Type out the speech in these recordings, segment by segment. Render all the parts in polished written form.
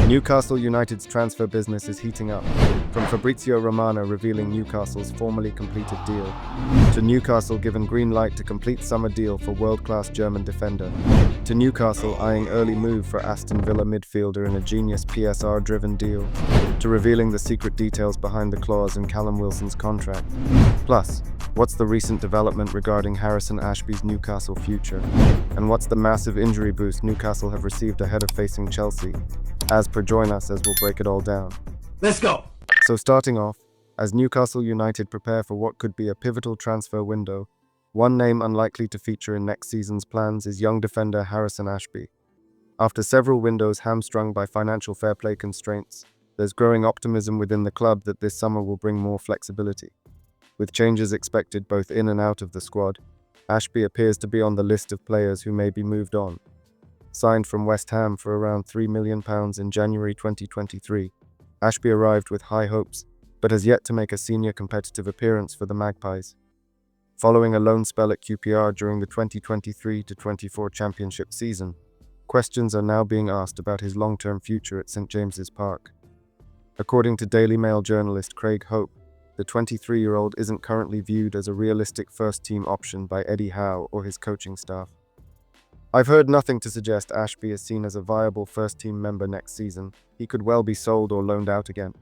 Newcastle United's transfer business is heating up. From Fabrizio Romano revealing Newcastle's formally completed deal, to Newcastle given green light to complete summer deal for world-class German defender, to Newcastle eyeing early move for Aston Villa midfielder in a genius PSR-driven deal, to revealing the secret details behind the clause in Callum Wilson's contract. Plus, what's the recent development regarding Harrison Ashby's Newcastle future? And what's the massive injury boost Newcastle have received ahead of facing Chelsea? As per, join us as we'll break it all down. Let's go! So starting off, as Newcastle United prepare for what could be a pivotal transfer window, one name unlikely to feature in next season's plans is young defender Harrison Ashby. After several windows hamstrung by financial fair play constraints, there's growing optimism within the club that this summer will bring more flexibility. With changes expected both in and out of the squad, Ashby appears to be on the list of players who may be moved on. Signed from West Ham for around £3 million in January 2023, Ashby arrived with high hopes, but has yet to make a senior competitive appearance for the Magpies. Following a loan spell at QPR during the 2023-24 championship season, questions are now being asked about his long-term future at St James's Park. According to Daily Mail journalist Craig Hope, the 23-year-old isn't currently viewed as a realistic first-team option by Eddie Howe or his coaching staff. I've heard nothing to suggest Ashby is seen as a viable first-team member next season. He could well be sold or loaned out again.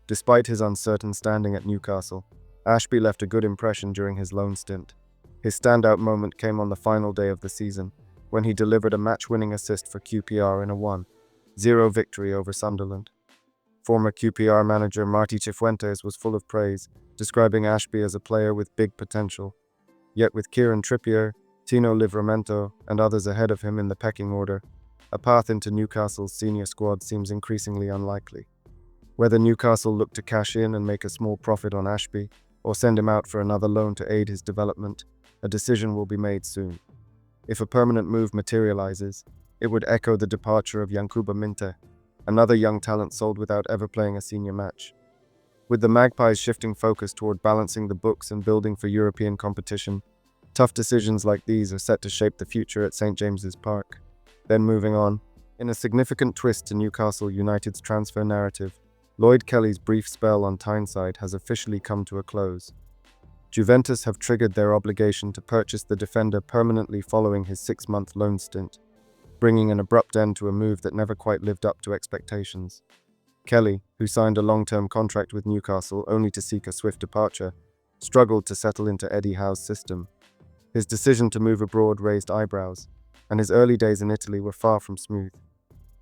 Despite his uncertain standing at Newcastle, Ashby left a good impression during his loan stint. His standout moment came on the final day of the season, when he delivered a match-winning assist for QPR in a 1-0 victory over Sunderland. Former QPR manager Martí Cifuentes was full of praise, describing Ashby as a player with big potential. Yet with Kieran Trippier, Tyno Livramento, and others ahead of him in the pecking order, a path into Newcastle's senior squad seems increasingly unlikely. Whether Newcastle look to cash in and make a small profit on Ashby, or send him out for another loan to aid his development, a decision will be made soon. If a permanent move materializes, it would echo the departure of Yankuba Minte, another young talent sold without ever playing a senior match. With the Magpies shifting focus toward balancing the books and building for European competition, tough decisions like these are set to shape the future at St James's Park. Then moving on, in a significant twist to Newcastle United's transfer narrative, Lloyd Kelly's brief spell on Tyneside has officially come to a close. Juventus have triggered their obligation to purchase the defender permanently following his 6-month loan stint, bringing an abrupt end to a move that never quite lived up to expectations. Kelly, who signed a long-term contract with Newcastle only to seek a swift departure, struggled to settle into Eddie Howe's system. His decision to move abroad raised eyebrows, and his early days in Italy were far from smooth.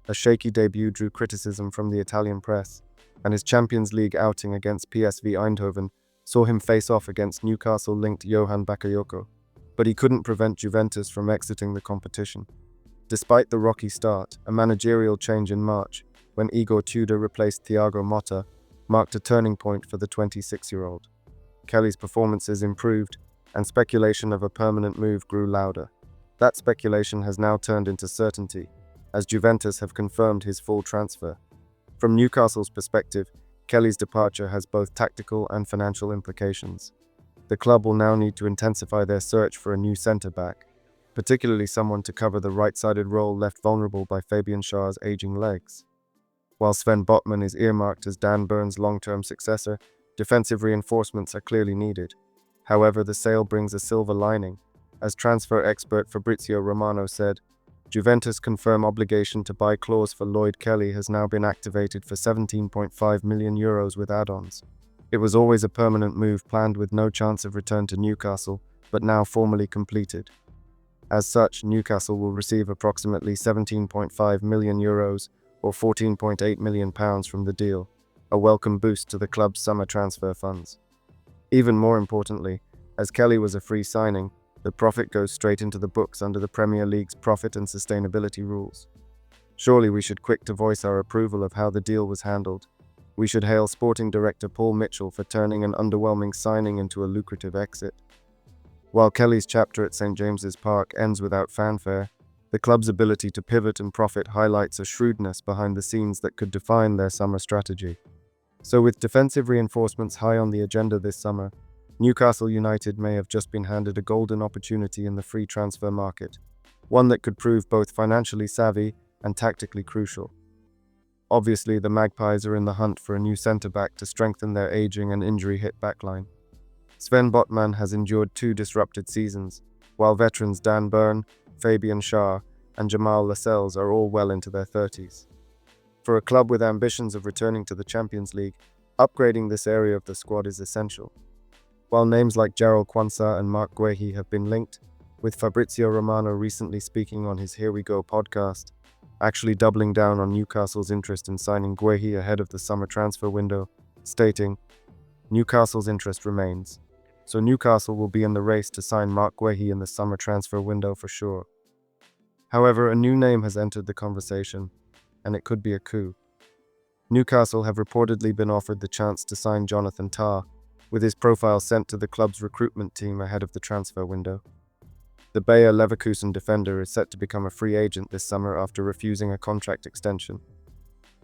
A shaky debut drew criticism from the Italian press, and his Champions League outing against PSV Eindhoven saw him face off against Newcastle-linked Johan Bakayoko, but he couldn't prevent Juventus from exiting the competition. Despite the rocky start, a managerial change in March, when Igor Tudor replaced Thiago Motta, marked a turning point for the 26-year-old. Kelly's performances improved, and speculation of a permanent move grew louder. That speculation has now turned into certainty, as Juventus have confirmed his full transfer. From Newcastle's perspective, Kelly's departure has both tactical and financial implications. The club will now need to intensify their search for a new centre-back, particularly someone to cover the right-sided role left vulnerable by Fabian Schär's aging legs. While Sven Botman is earmarked as Dan Burns' long-term successor, defensive reinforcements are clearly needed. However, the sale brings a silver lining. As transfer expert Fabrizio Romano said, Juventus' confirm obligation to buy clause for Lloyd Kelly has now been activated for €17.5 million with add-ons. It was always a permanent move planned with no chance of return to Newcastle, but now formally completed. As such, Newcastle will receive approximately €17.5 million or £14.8 million from the deal, a welcome boost to the club's summer transfer funds. Even more importantly, as Kelly was a free signing, the profit goes straight into the books under the Premier League's profit and sustainability rules. Surely we should quick to voice our approval of how the deal was handled. We should hail sporting director Paul Mitchell for turning an underwhelming signing into a lucrative exit. While Kelly's chapter at St James's Park ends without fanfare, the club's ability to pivot and profit highlights a shrewdness behind the scenes that could define their summer strategy. So with defensive reinforcements high on the agenda this summer, Newcastle United may have just been handed a golden opportunity in the free transfer market, one that could prove both financially savvy and tactically crucial. Obviously, the Magpies are in the hunt for a new centre-back to strengthen their aging and injury-hit backline. Sven Botman has endured 2 disrupted seasons, while veterans Dan Burn, Fabian Schär, and Jamal Lascelles are all well into their 30s. For a club with ambitions of returning to the Champions League, upgrading this area of the squad is essential. While names like Jarell Quansah and Marc Guehi have been linked, with Fabrizio Romano recently speaking on his Here We Go podcast, actually doubling down on Newcastle's interest in signing Guehi ahead of the summer transfer window, stating, "Newcastle's interest remains, so Newcastle will be in the race to sign Marc Guehi in the summer transfer window for sure." However, a new name has entered the conversation, and it could be a coup. Newcastle have reportedly been offered the chance to sign Jonathan Tah, with his profile sent to the club's recruitment team ahead of the transfer window. The Bayer Leverkusen defender is set to become a free agent this summer after refusing a contract extension.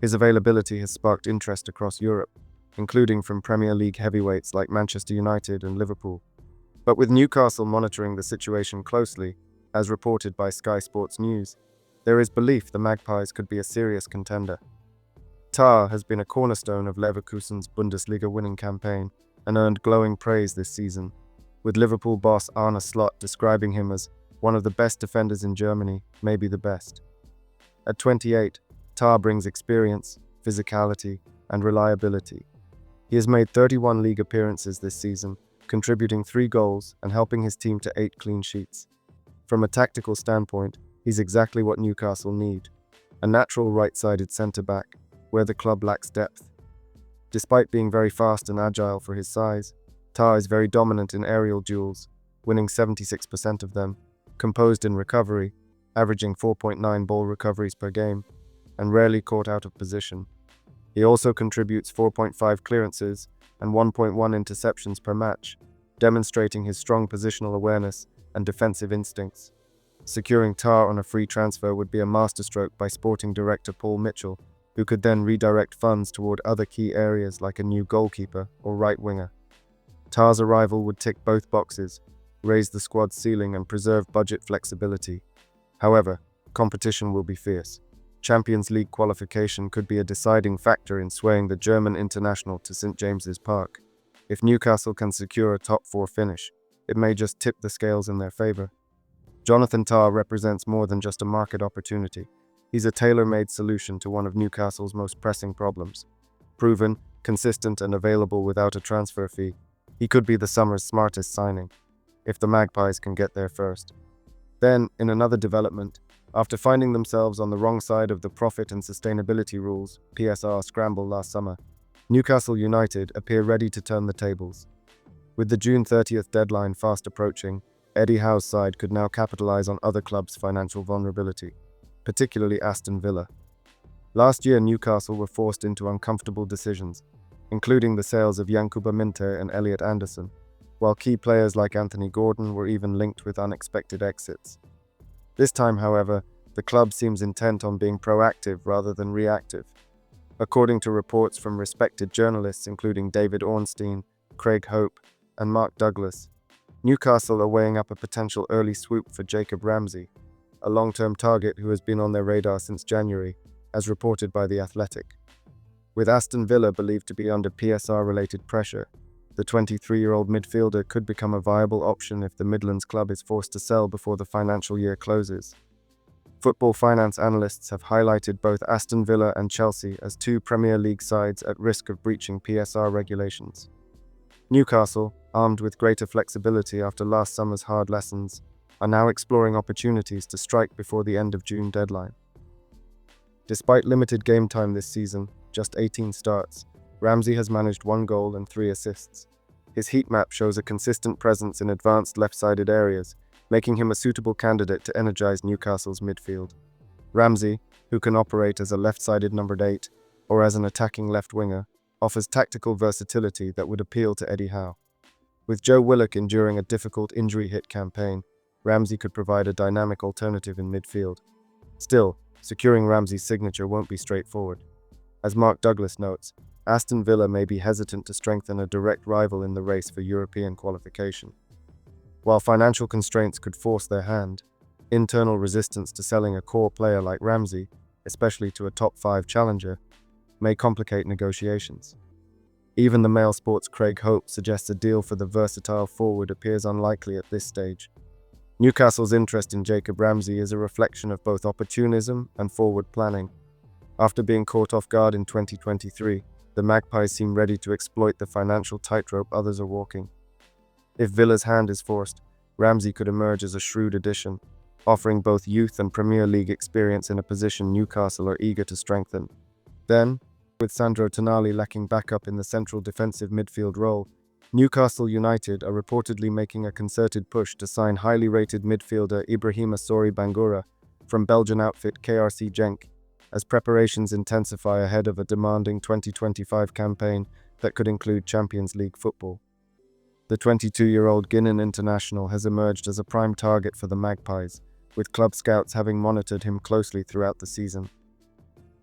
His availability has sparked interest across Europe, including from Premier League heavyweights like Manchester United and Liverpool. But with Newcastle monitoring the situation closely, as reported by Sky Sports News, there is belief the Magpies could be a serious contender. Tah has been a cornerstone of Leverkusen's Bundesliga winning campaign and earned glowing praise this season, with Liverpool boss Arne Slot describing him as one of the best defenders in Germany, maybe the best. At 28, Tah brings experience, physicality, and reliability. He has made 31 league appearances this season, contributing 3 goals and helping his team to 8 clean sheets. From a tactical standpoint, he's exactly what Newcastle need, a natural right-sided centre-back, where the club lacks depth. Despite being very fast and agile for his size, Tah is very dominant in aerial duels, winning 76% of them, composed in recovery, averaging 4.9 ball recoveries per game, and rarely caught out of position. He also contributes 4.5 clearances and 1.1 interceptions per match, demonstrating his strong positional awareness and defensive instincts. Securing Tah on a free transfer would be a masterstroke by sporting director Paul Mitchell, who could then redirect funds toward other key areas like a new goalkeeper or right winger. Tah's arrival would tick both boxes, raise the squad's ceiling and preserve budget flexibility. However, competition will be fierce. Champions League qualification could be a deciding factor in swaying the German international to St James's Park. If Newcastle can secure a top 4 finish, it may just tip the scales in their favour. Jonathan Tah represents more than just a market opportunity. He's a tailor-made solution to one of Newcastle's most pressing problems. Proven, consistent and available without a transfer fee, he could be the summer's smartest signing, if the Magpies can get there first. Then, in another development, after finding themselves on the wrong side of the profit and sustainability rules (PSR) scramble last summer, Newcastle United appear ready to turn the tables. With the June 30th deadline fast approaching, Eddie Howe's side could now capitalize on other clubs' financial vulnerability, particularly Aston Villa. Last year, Newcastle were forced into uncomfortable decisions, including the sales of Yankuba Minteh and Elliot Anderson, while key players like Anthony Gordon were even linked with unexpected exits. This time, however, the club seems intent on being proactive rather than reactive. According to reports from respected journalists including David Ornstein, Craig Hope, and Mark Douglas, Newcastle are weighing up a potential early swoop for Jacob Ramsey, a long-term target who has been on their radar since January, as reported by The Athletic. With Aston Villa believed to be under PSR-related pressure, the 23-year-old midfielder could become a viable option if the Midlands club is forced to sell before the financial year closes. Football finance analysts have highlighted both Aston Villa and Chelsea as 2 Premier League sides at risk of breaching PSR regulations. Newcastle, armed with greater flexibility after last summer's hard lessons, are now exploring opportunities to strike before the end of June deadline. Despite limited game time this season, just 18 starts, Ramsey has managed 1 goal and 3 assists. His heat map shows a consistent presence in advanced left-sided areas, making him a suitable candidate to energize Newcastle's midfield. Ramsey, who can operate as a left-sided number 8 or as an attacking left winger, offers tactical versatility that would appeal to Eddie Howe. With Joe Willock enduring a difficult injury-hit campaign, Ramsey could provide a dynamic alternative in midfield. Still, securing Ramsey's signature won't be straightforward. As Mark Douglas notes, Aston Villa may be hesitant to strengthen a direct rival in the race for European qualification. While financial constraints could force their hand, internal resistance to selling a core player like Ramsey, especially to a top 5 challenger, may complicate negotiations. Even the Mail Sports' Craig Hope suggests a deal for the versatile forward appears unlikely at this stage. Newcastle's interest in Jacob Ramsey is a reflection of both opportunism and forward planning. After being caught off guard in 2023, the Magpies seem ready to exploit the financial tightrope others are walking. If Villa's hand is forced, Ramsey could emerge as a shrewd addition, offering both youth and Premier League experience in a position Newcastle are eager to strengthen. Then, with Sandro Tonali lacking backup in the central defensive midfield role, Newcastle United are reportedly making a concerted push to sign highly rated midfielder Ibrahima Sory Bangoura from Belgian outfit KRC Genk, as preparations intensify ahead of a demanding 2025 campaign that could include Champions League football. The 22-year-old Guinean international has emerged as a prime target for the Magpies, with club scouts having monitored him closely throughout the season.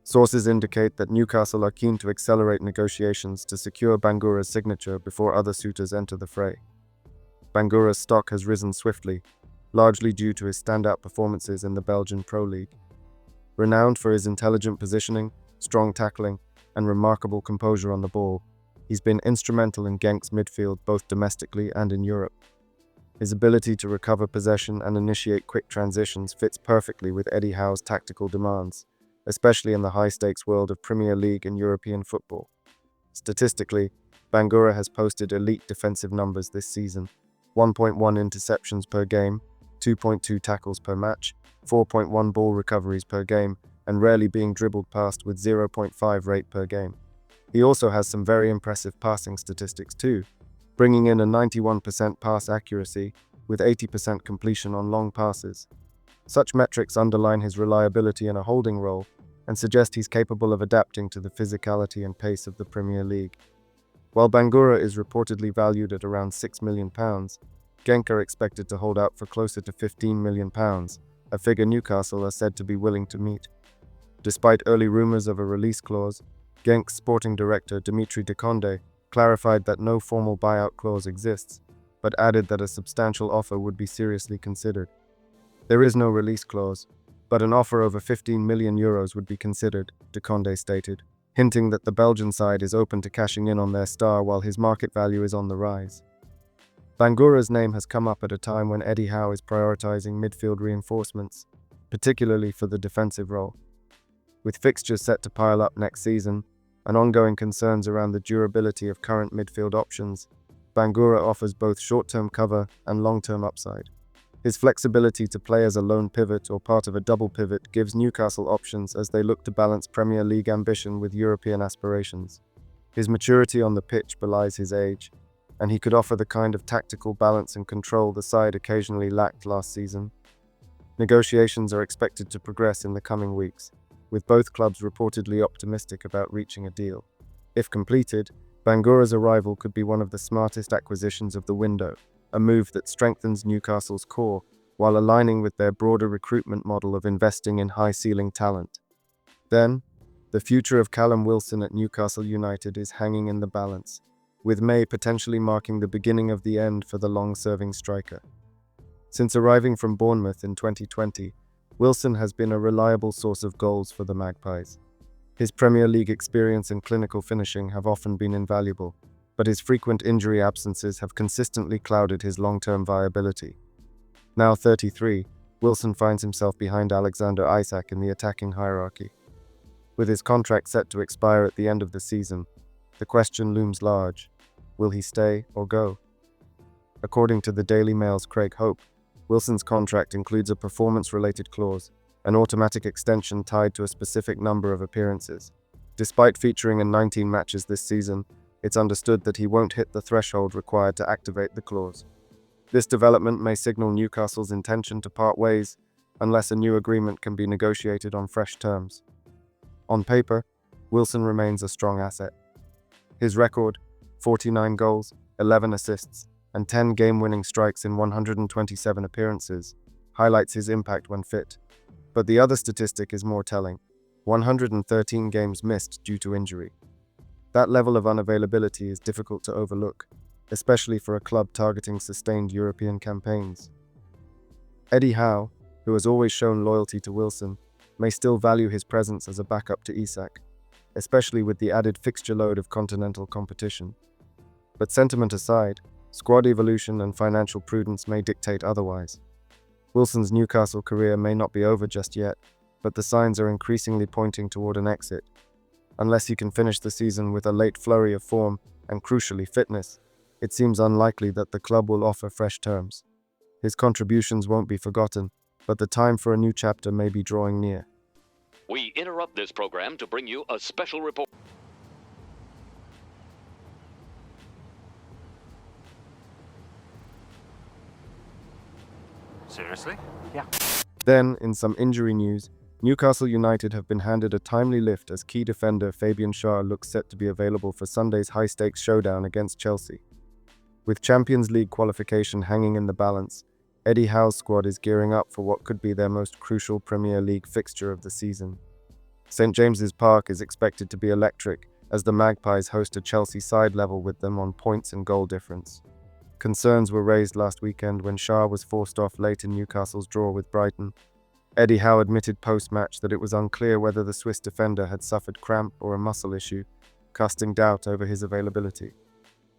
Sources indicate that Newcastle are keen to accelerate negotiations to secure Bangoura's signature before other suitors enter the fray. Bangoura's stock has risen swiftly, largely due to his standout performances in the Belgian Pro League. Renowned for his intelligent positioning, strong tackling, and remarkable composure on the ball, he's been instrumental in Genk's midfield both domestically and in Europe. His ability to recover possession and initiate quick transitions fits perfectly with Eddie Howe's tactical demands, especially in the high-stakes world of Premier League and European football. Statistically, Bangoura has posted elite defensive numbers this season: 1.1 interceptions per game, 2.2 tackles per match, 4.1 ball recoveries per game, and rarely being dribbled past with 0.5 rate per game. He also has some very impressive passing statistics too, bringing in a 91% pass accuracy with 80% completion on long passes. Such metrics underline his reliability in a holding role and suggest he's capable of adapting to the physicality and pace of the Premier League. While Bangoura is reportedly valued at around £6 million, Genk are expected to hold out for closer to £15 million, a figure Newcastle are said to be willing to meet. Despite early rumours of a release clause, Genk's sporting director Dimitri de Conde clarified that no formal buyout clause exists, but added that a substantial offer would be seriously considered. There is no release clause, but an offer over €15 million would be considered, de Conde stated, hinting that the Belgian side is open to cashing in on their star while his market value is on the rise. Bangoura's name has come up at a time when Eddie Howe is prioritizing midfield reinforcements, particularly for the defensive role. With fixtures set to pile up next season, and ongoing concerns around the durability of current midfield options, Bangoura offers both short-term cover and long-term upside. His flexibility to play as a lone pivot or part of a double pivot gives Newcastle options as they look to balance Premier League ambition with European aspirations. His maturity on the pitch belies his age, and he could offer the kind of tactical balance and control the side occasionally lacked last season. Negotiations are expected to progress in the coming weeks, with both clubs reportedly optimistic about reaching a deal. If completed, Bangoura's arrival could be one of the smartest acquisitions of the window, a move that strengthens Newcastle's core while aligning with their broader recruitment model of investing in high-ceiling talent. Then, the future of Callum Wilson at Newcastle United is hanging in the balance, with May potentially marking the beginning of the end for the long-serving striker. Since arriving from Bournemouth in 2020, Wilson has been a reliable source of goals for the Magpies. His Premier League experience and clinical finishing have often been invaluable, but his frequent injury absences have consistently clouded his long-term viability. Now 33, Wilson finds himself behind Alexander Isak in the attacking hierarchy. With his contract set to expire at the end of the season, the question looms large: will he stay or go? According to the Daily Mail's Craig Hope, Wilson's contract includes a performance-related clause, an automatic extension tied to a specific number of appearances. Despite featuring in 19 matches this season, it's understood that he won't hit the threshold required to activate the clause. This development may signal Newcastle's intention to part ways, unless a new agreement can be negotiated on fresh terms. On paper, Wilson remains a strong asset. His record, 49 goals, 11 assists, and 10 game-winning strikes in 127 appearances, highlights his impact when fit. But the other statistic is more telling: 113 games missed due to injury. That level of unavailability is difficult to overlook, especially for a club targeting sustained European campaigns. Eddie Howe, who has always shown loyalty to Wilson, may still value his presence as a backup to Isak. especially with the added fixture load of continental competition. But sentiment aside, squad evolution and financial prudence may dictate otherwise. Wilson's Newcastle career may not be over just yet, but the signs are increasingly pointing toward an exit. Unless he can finish the season with a late flurry of form and, crucially, fitness, it seems unlikely that the club will offer fresh terms. His contributions won't be forgotten, but the time for a new chapter may be drawing near. We interrupt this program to bring you a special report. Seriously? Yeah. Then, in some injury news, Newcastle United have been handed a timely lift as key defender Fabian Schär looks set to be available for Sunday's high-stakes showdown against Chelsea. With Champions League qualification hanging in the balance, Eddie Howe's squad is gearing up for what could be their most crucial Premier League fixture of the season. St James's Park is expected to be electric as the Magpies host a Chelsea side level with them on points and goal difference. Concerns were raised last weekend when Schär was forced off late in Newcastle's draw with Brighton. Eddie Howe admitted post-match that it was unclear whether the Swiss defender had suffered cramp or a muscle issue, casting doubt over his availability.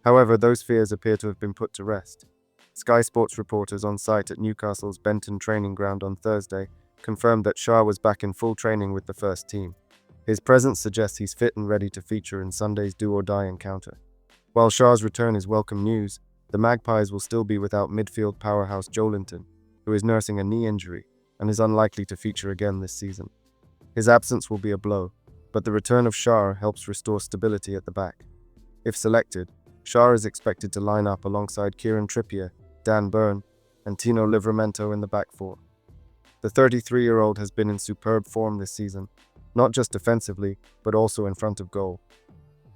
However, those fears appear to have been put to rest. Sky Sports reporters on site at Newcastle's Benton training ground on Thursday confirmed that Schär was back in full training with the first team. His presence suggests he's fit and ready to feature in Sunday's do-or-die encounter. While Schär's return is welcome news, the Magpies will still be without midfield powerhouse Joelinton, who is nursing a knee injury and is unlikely to feature again this season. His absence will be a blow, but the return of Schär helps restore stability at the back. If selected, Schär is expected to line up alongside Kieran Trippier, Dan Burn, and Tino Livramento in the back four. The 33-year-old has been in superb form this season, not just defensively, but also in front of goal.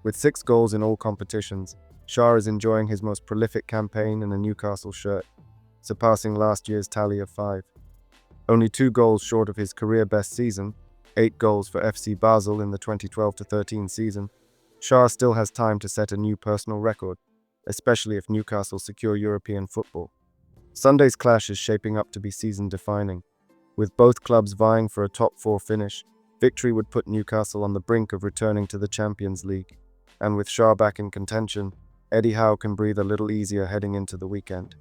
With 6 goals in all competitions, Schär is enjoying his most prolific campaign in a Newcastle shirt, surpassing last year's tally of 5. Only 2 goals short of his career best season, 8 goals for FC Basel in the 2012-13 season, Schär still has time to set a new personal record, especially if Newcastle secure European football. Sunday's clash is shaping up to be season-defining. With both clubs vying for a top 4 finish, victory would put Newcastle on the brink of returning to the Champions League. And with Schär back in contention, Eddie Howe can breathe a little easier heading into the weekend.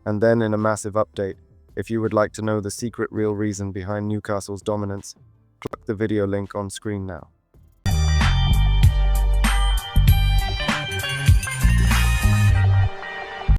And then, in a massive update, if you would like to know the secret real reason behind Newcastle's dominance, click the video link on screen now.